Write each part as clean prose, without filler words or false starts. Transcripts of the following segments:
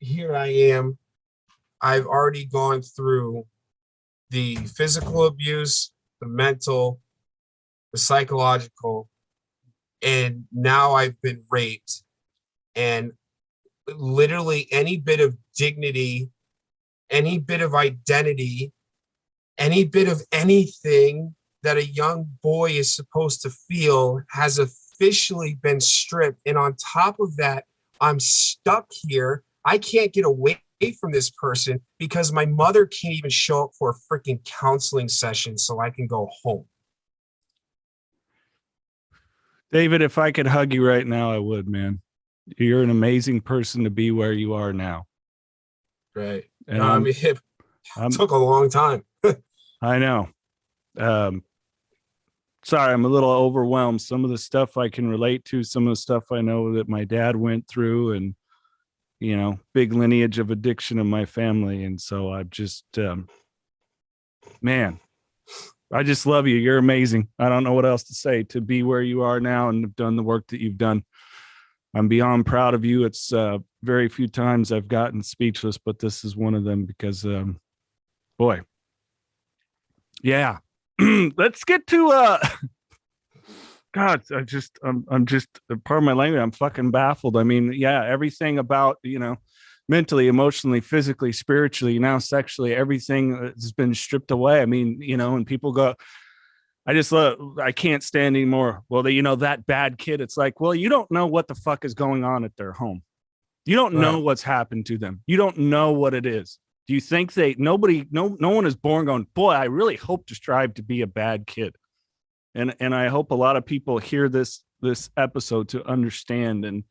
here I am. I've already gone through the physical abuse, the mental, the psychological, and now I've been raped. And literally any bit of dignity, any bit of identity, any bit of anything that a young boy is supposed to feel has officially been stripped. And on top of that, I'm stuck here. I can't get away from this person because my mother can't even show up for a freaking counseling session so I can go home. David, if I could hug you right now, I would, man. You're an amazing person to be where you are now. Right. And no, I mean, it took a long time. I know. Sorry, I'm a little overwhelmed. Some of the stuff I can relate to, some of the stuff I know that my dad went through, and, you know, big lineage of addiction in my family. And so I've just, man, I just love you. You're amazing. I don't know what else to say. To be where you are now and have done the work that you've done, I'm beyond proud of you. It's very few times I've gotten speechless, but this is one of them because, boy, yeah. Let's get to God. I'm just, pardon my language, I'm fucking baffled. I mean, yeah, everything about, you know, mentally, emotionally, physically, spiritually, now sexually, everything has been stripped away. I mean, you know, and people go, I can't stand anymore. Well, you know, that bad kid, it's like, well, you don't know what the fuck is going on at their home. You don't know what's happened to them. You don't know what it is. Do you think no one is born going, boy, I really hope to strive to be a bad kid. And I hope a lot of people hear this episode to understand. And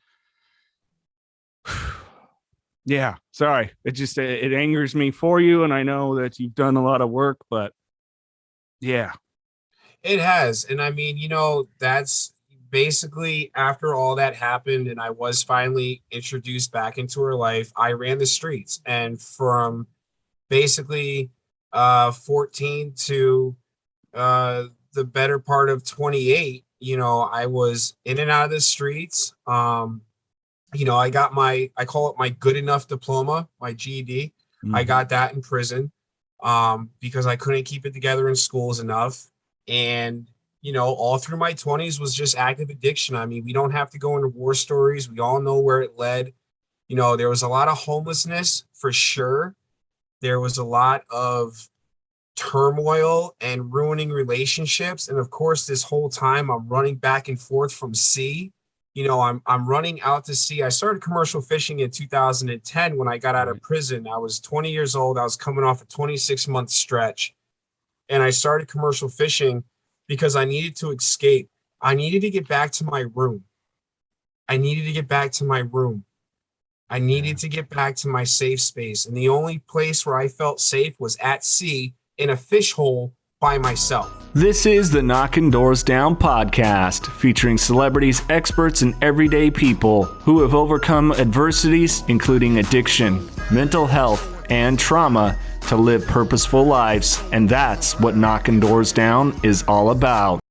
yeah, sorry. It angers me for you. And I know that you've done a lot of work, but yeah. It has. And I mean, you know, that's basically after all that happened and I was finally introduced back into her life, I ran the streets. And from basically 14 to the better part of 28, you know, I was in and out of the streets. You know, I got I call it my good enough diploma, my GED. Mm-hmm. I got that in prison because I couldn't keep it together in schools enough. And, you know, all through my 20s was just active addiction. I mean, we don't have to go into war stories. We all know where it led. You know, there was a lot of homelessness for sure. There was a lot of turmoil and ruining relationships. And of course, this whole time I'm running back and forth from sea. You know, I'm running out to sea. I started commercial fishing in 2010 when I got out of prison. I was 20 years old. I was coming off a 26-month stretch. And I started commercial fishing because I needed to escape. I needed to get back to my room. I needed to get back to my room. I needed to get back to my safe space. And the only place where I felt safe was at sea in a fish hole by myself. This is the Knocking Doors Down podcast, featuring celebrities, experts, and everyday people who have overcome adversities, including addiction, mental health, and trauma, to live purposeful lives. And that's what Knocking Doors Down is all about.